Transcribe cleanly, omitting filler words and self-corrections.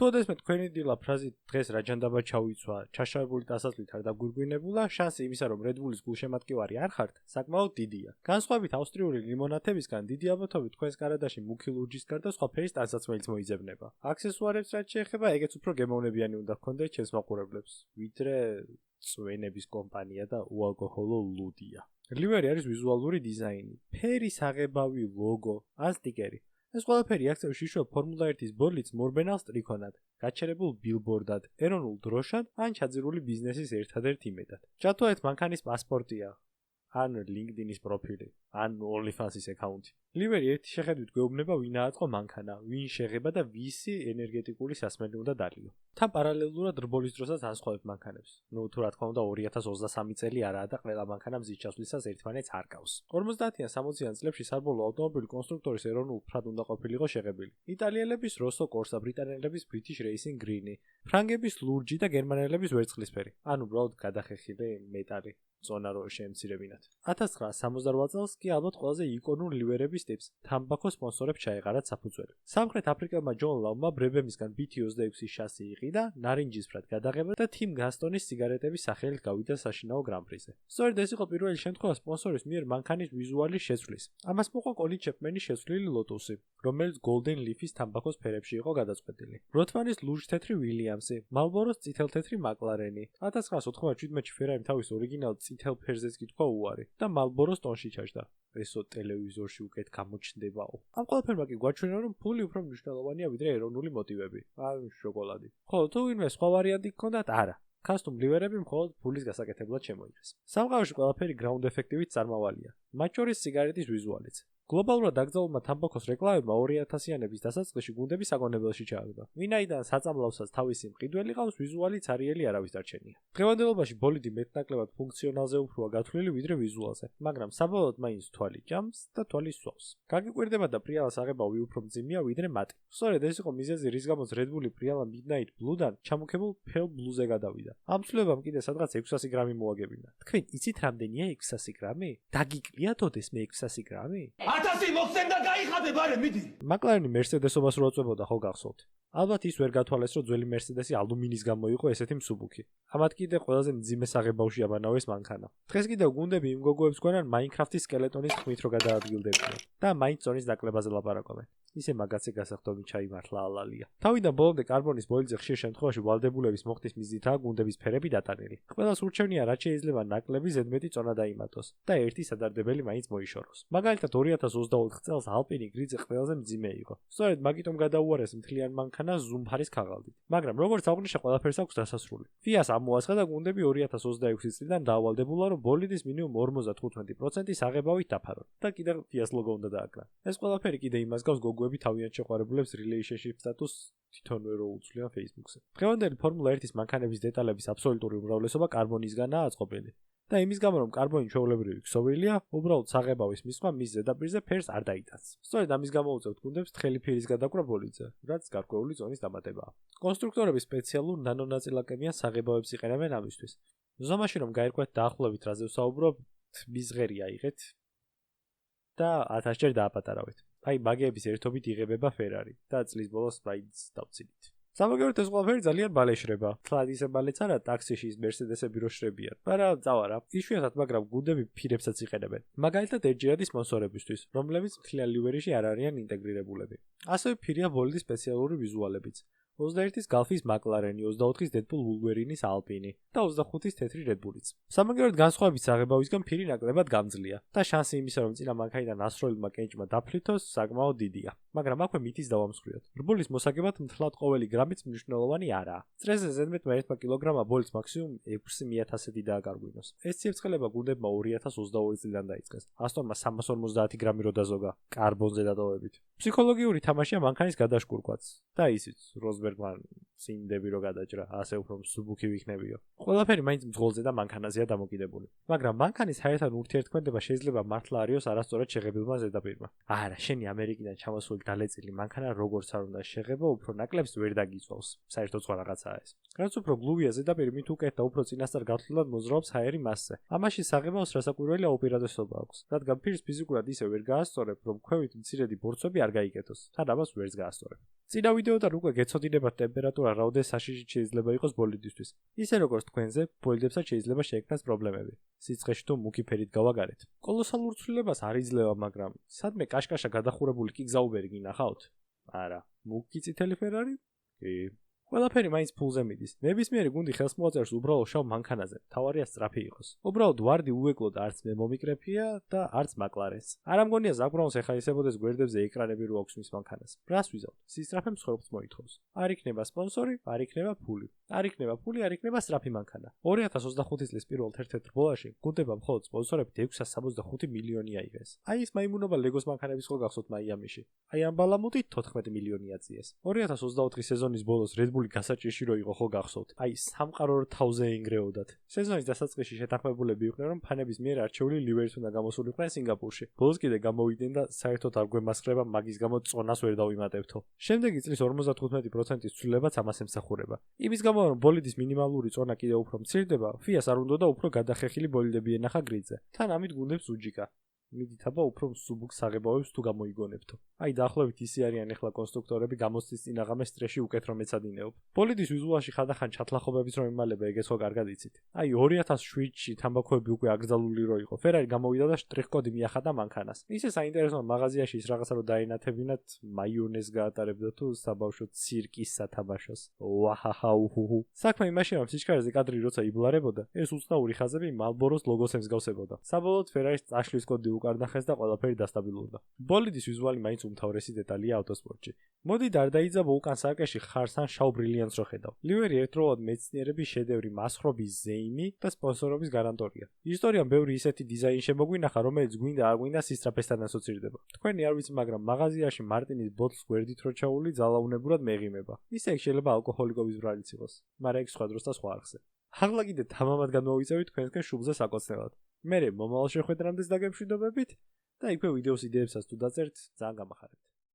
თოდესმე თქვენი დილა ფრაზით დღეს რა ჯანდაბა ჩავიცვა, ჩაშავებული დასასვლით არ დაგვირგვინებულა, შანსი იმისა, რომ Red Bull-ის გულშემატკივარი არ ხართ, საკმაოდ დიდია. განსხვავებით ავსტრიული ლიმონათებისგან, დიდი ალბათობით თქვენს გარადაში მუქი ლურჯის გარდა სხვა ფერის ტანსაცმელიც მოიძებნება. აქსესუარებს რაც შეეხება, ეგეც უფრო გემოვნებიანი უნდა გქონდეთ ჩემს მაყურებლებს, ვიდრე წვენების კომპანია და უალკოჰოლო ლუდია. ლივერი არის ვიზუალური დიზაინი, ფერის აღებავი ლოგო, ან სტიკერი. ეს ყველაფერი აქცევს შიშველ ფორმულა 1-ის ბოლიდს მორბენალ სტრიქონად, გაჩერებულ ბილბორდად, ეროვნულ დროშად ან ჩაძირული ბიზნესის ერთადერთ იმედად. ჩათვალეთ მანქანის პასპორტია, ან LinkedIn-ის პროფილი, ან OnlyFans-ის აკაუნტი. ლივერი ერთი შეხედვით გვეუბნება ვინ ააწყო მანქანა, ვინ შეღება და ვისი ენერგეტიკული სასმელი უნდა დალიო. თან პარალელურად რბოლის დროსაც ანსხვავებთ მანქანებს. თუ რა თქმა უნდა 2023 წელი არაა და ყველა მანქანა მზის ჩასვლისას ერთმანეთს არ გავს. 50-იან 60-იან წლებში საბოლოო ავტომობილი კონსტრუქტორის ეროვნულ ფრად უნდა ყოფილიყო შეღებილი. იტალიელების როსო კორსა, ბრიტანელების British Racing Green, ფრანგების ლურჯი და გერმანელების ვერცხლისფერი. ანუ უბრალოდ გადახეხილი მეტალი. ზონა რო შეემცირებინათ. 1968 წელს კი ალბათ ყველაზე იკონურ ლივერების ტიპს თამბაქო სპონსორებს ჩაეყარათ საფუძველი. სამხრეთ აფრიკელმა ჯონ ლავმა ბრებემისგან BT-26-ის შასი იყიდა, ნარინჯისფრად გადაღება და თიმ გასტონის სიგარეტების სახელით გავიდა საშინაო გრან-პრიზე. სწორედ ეს იყო პირველი შემთხვევა სპონსორის მიერ მანქანის ვიზუალის შეცვლის. ამას მოყვა კოლინ ჩეპმენის შეცვლილი ლოტუსი, რომელიც Golden Leaf-ის თამბაქოს ფერებში იყო გადაწყვეტილი. როთმანის ლურჯთეთრი Williams-ი, Marlboro-ს წითელთეთრი McLaren-ი, 1997-ში Ferrari თავის ორიგინალ წითელ ფერზეც გითქვა უარი და Marlboro-ს ტონში ჩაჯდა. ესო ტელევიზორში უკეთ გამოჩნდებაო. ამ ყველაფერმა კი გვაჩვენა, რომ ფული უფრო მნიშვნელოვანია ვიდრე ეროვნული მოტივები. ან შოკოლადი. ხოლო თუ ვინმე სხვა ვარიანტი გქონდათ, არა. Custom ლივერები მხოლოდ ფულის გასაკეთებლად შემოიღეს. სამყაროში ყველაფერი ground effect-ივით წარმავალია. მათ შორის სიგარეტის ვიზუალიც. გლობალურად დაკრძალულმა თამბაქოს რეკლამებმა 2000-იანების დასაწყისში გუნდები საგონებელში ჩააგდო. ვინაიდან საწამლავსას თავისი მყიდველი ყავს, ვიზუალი ცარიელი არავის დარჩენია. დღევანდელობაში ბოლიდი მეტნაკლებად ფუნქციონალზე უფროა გათვლილი ვიდრე ვიზუალზე, მაგრამ საბოლოოდ მაინც თვალი ჭამს და თვალი სვავს. გაგიკვირდება და პრიალას აღებავი უფრო მძიმეა ვიდრე მატი. სწორედ ეს იყო მიზეზი, რის გამოც Red Bull-ი პრიალა Midnight Blue-დან ჩამოქებულ Pale Blue-ზე გადავიდა. ამ ცვლილებამ კიდე სადღაც 600 გრამი მოაგებინა. თქვენ იცით რამდენია 600 გრამი? დაგიკლია თოდესმე 600 გრამი? 1000 მოხსენდა გაიხადე ბარე მიდი. McLaren-ი Mercedes-ობას რო აწვებოდა ხო გახსოვთ? ალბათ ის ვერ გათვალეს, რომ ძველი Mercedes-ი ალუმინის გამო იყო ესეთი მსუბუქი. ამათ კიდე ყველაზე მძიმე საღებავში აბანავეს მანქანა. დღეს კიდევ გუნდები იმ გოგოებს გვანან Minecraft-ის სკელეტონის ხმით რო გადაადგილდებიან და მაინც წონის დაკლებაზე ლაპარაკობენ. ისე მაგაცი გასახდომი ჩაიმართლა ალალია. თავიდან ბოლომდე კარბონის ბოლიდზე ხშირ შემთხვევაში ვალდებულების მოხდის მიზნითაა გუნდების ფერები დატანილი. ყველას ურჩევნია რაც შეიძლება ნაკლები ზედმეტი წონა დაიმატოს და ერთი სადარდებელი მაინც მოიშოროს. მაგალითად 2024 წელს ალპინი გრიდზე ყველაზე მძიმე იყო. სწორედ მაგიტომ გადაუარეს მთლიან მანქანას ზუმფარის ქაღალდით. მაგრამ როგორც აღნიშნა ყველაფერს აქვს დასასრული. FIA-ს ამოაცხადა და გუნდები 2026 წლიდან დაავალდებულა, რომ ბოლიდის მინიმუმ 55% საღებავით დაფარონ და კიდევ FIA-ს ლოგო უნდა დააკრა. ეს ყველაფერი კიდე იმას გავს გოგოები თავიანთ შეყვარებულებს relationship status თვითონვე რო უცვლიან Facebook-ზე. დღევანდელი ფორმულა 1-ის მანქანების დეტალების აბსოლუტური უმრავლესობა კარბონისგანაა აწყობილი. და იმის გამო რომ კარბონი ჩვეულებრივი ქსოვილია, უბრალოდ საღებავის მისვლა მის ზედაპირზე ფერს არ დაიტანს. სწორედ ამის გამო უწევთ გუნდებს თხელი ფერის გადაკვრა ბოლიდზე, რაც გარკვეული ზონის დამატებაა. კონსტრუქტორები სპეციალურ ნანონაწილაკებიან საღებავებს იყენებენ ამისთვის. ზომაში რომ გაერკვეთ დაახლოებით რაზე ვსაუბრობ, მიზღერი აიღეთ და 1000 ჯერ დააპატარავეთ. აი მაგეების ერთობით იღებება Ferrari და წლის ბოლოს მაინც დავწინით. სამაგეროთ ეს ყველაფერი ძალიან ბალეშრება. თლად ისე ბალეც არა, ტაქსიში ის Mercedes-ები რო შრებიან. მაგრამ წავარა. იშვიათად, მაგრამ გუნდები ფირებსაც იყენებენ. მაგალითად ერთჯერადი სპონსორებისთვის, რომლებიც მთლიან ლივერიში არ არიან ინტეგრირებულები. ასევე ფირია ბოლიდის სპეციალური ვიზუალებიც. 21-ის Golf-ის McLaren-ი, 24-ის Deadpool Wolverine-ის Alpine და 25-ის თეთრი Red Bull-იც. სამაგეროდ განსხვავებით საღებავისგან ფირი ნაკლებად გამძლეა და შანსი იმისა, რომ წინა მანქანიდან ასროილმა კენჭმა დაფლითოს, საკმაოდ დიდია. მაგრამ აქვე მითის დავამსხვრიოთ. რბოლის მოსაგებად მთლად ყოველი გრამიც მნიშვნელოვანი არაა. წრეზე ზედმეტმა 1 კილოგრამა ბოლის მაქსიმუმ 600-1000-ი დააგარგვინოს. ეს ციებ-წყლება გუნდებმა 2022 წლიდან დაიწყეს. ასტონმა 350 გრამი რო დაზოგა კარბონზე დატოვებით. ფსიქოლოგიური თამაშია მანქანის გადაშკურკვაც და ისიც Rosberg-მან წინდები რო გადაჭრა, ასე უფრო მსუბუქი ვიქნებიო. ყველაფერი მაინც მძღოლზე და მანქანაზეა დამოკიდებული. მაგრამ მანქანის ჰაერთან ურთიერთქმედება შეიძლება მართლა არიოს არასწორად შეღებილმა ზედაპირმა. არა, შენი ამერიკიდან ჩამოსული დალეწილი მანქანა როგორც არ უნდა შეღებო, უფრო ნაკლებს ვერ დაგიწვავს. საერთოდ სხვა რაღაცაა ეს. რაც უფრო გლუვია ზედაპირი, მით უკეთ და უფრო წინასწარ გათვლილად მოძრაობს ჰაერი მასზე. ამაში საღებავს რასაკვირველია უპირატესობა აქვს. რადგან ფირს ფიზიკურად ისე ვერ გაასწორებ, რომ ქვევით მცირედი ბორცვები არ გაიკეთოს. თან ამას ვერც გაასწორებ. წინა ვიდეოდან უკვე გეცოდინებათ ტემპერატურა რაოდენ საშიში შეიძლება იყოს ბოლიდისთვის. ისე როგორც თქვენზე, ბოლიდებსაც შეიძლება შეექმნას პრობლემები. სიცხეში თუ მუქი ფერით გავაგარეთ. კოლოსალურ ცვლილებას არ იძლევა, მაგრამ სადმე კაშკაშა გადახურებული კიგზაუბერი გინახავთ? არა. მუქი წითელი ფერი არის? კი. ყველაფერი მაინც ფულზე მიდის. ნებისმიერი გუნდი ხელს მოაწერს უბრალოდ შავ მანქანაზე. თავარია სწრაფი იყოს. უბრალოდ ვარდი უეკლო და არც მე მომიკრეფია და არც მაკლარენს. არ ამგონია ზაკ ბრაუნს ეხაისებოდეს გვერდებზე ეკრანები რო აქვს მის მანქანას. რას ვიზავთ? სისწრაფე მსხვერპლს მოითხოვს. არ იქნება სპონსორი, არ იქნება ფული. არ იქნება ფული, არ იქნება სწრაფი მანქანა. 2025 წლის პირველ თერთმეტ რბოლაში გუნდებმა მხოლოდ სპონსორებით 665 მილიონი აიღეს. აი ეს მაიმუნობა ლეგოს მანქანების ხო გახსოვთ მაიამიში. აი ამ ბალამუტით 14 მილიონი აწიეს. 2024 სეზონის ბოლოს Red Bull გასაჭირში რო იყო ხო გახსოვთ. აი სამყარო თავზე ინგრეოდათ. სეზონის დასაწყისში შეთანხმებულები იყვნენ რომ ფანების მიერ არჩეული ლივერიც უნდა გამოსულიყვნენ სინგაპურში. ბოლოს კიდე გამოვიდნენ და საერთოდ არ გვემასხრება მაგის გამო წონას ვერ დავიმატებთო. შემდეგი წლის 55%-ის ცვლილებაც ამას ემსახურება. იმის გამო რომ ბოლიდის მინიმალური წონა კიდევ უფრო მცირდება, FIA-ს არ უნდა და უფრო გადახეხილი ბოლიდები ენახა გრიდზე. თან ამით გუნდებს უჯიკა. მიდით აბა უფრო მსუბუქ საღებავებს თუ გამოიგონებთო. აი დაახლოებით ისე არიან ახლა კონსტრუქტორები გამოცდის წინაღამე სტრესში უკეთ რომ ეცადინეობ. ბოლიდის ვიზუალში ხანდახან ჩათლახობების რომ იმალება ეგეც ხო კარგად იცით. აი 2007-ში თამბაქოები უკვე აკრძალული რო იყო. ფერარი გამოვიდა და შტრიხ-კოდი მიახადა მანქანას. ისე საინტერესოა მაღაზიაში ის რაღაცა რო დაენათებინათ მაიონეზ გაატარებდა თუ საბავშვო ცირკის სათამაშოს. ვაჰაჰაუჰუ. საქმე იმაში რომ სიჩქარეზე კადრი როცა იბლარებოდა, ეს უცნაური ხაზები Marlboro-ს ლოგოს ემსგავსებოდა. საბოლოოდ ფერარის წაშლის კოდი უკარნახეს და ყველაფერი დასტაბილურდა. ბოლიდის ვიზუალი მაინც უმთავრესი დეტალია ავტოსპორტში. მოდი დარდაიძაბო უკან სარკეში ხარს ან შავ ბრილიანტს რო ხედავ. ლივერი ერთდროულად მეცნიერების შედევრი, მასხრობის ზეიმი და სპონსორობის გარანტორია. ისტორიამ ბევრი ისეთი დიზაინი შემოგვინახა, რომელიც გვინდა არ გვინდა სისწრაფესთან ასოცირდება. თქვენი არ ვიცი, მაგრამ მაღაზიაში მარტინის ბოთლს გვერდით რო ჩაული ძალაუნებურად მეღიმება. ისე ეგ შეიძლება ალკოჰოლიკობის ბრალიც იყოს, მაგრამ ეგ სხვა დროს და სხვა არხზე. ახლა კიდე თამამად განმოვიწევით თქვენსკენ შუბლზე საკოცნელად. მერე მომავალ შეხვედრამდე დაგემშვიდობებით და იქვე ვიდეოს იდეებსაც თუ დაწერთ, ძალიან გამახარებთ.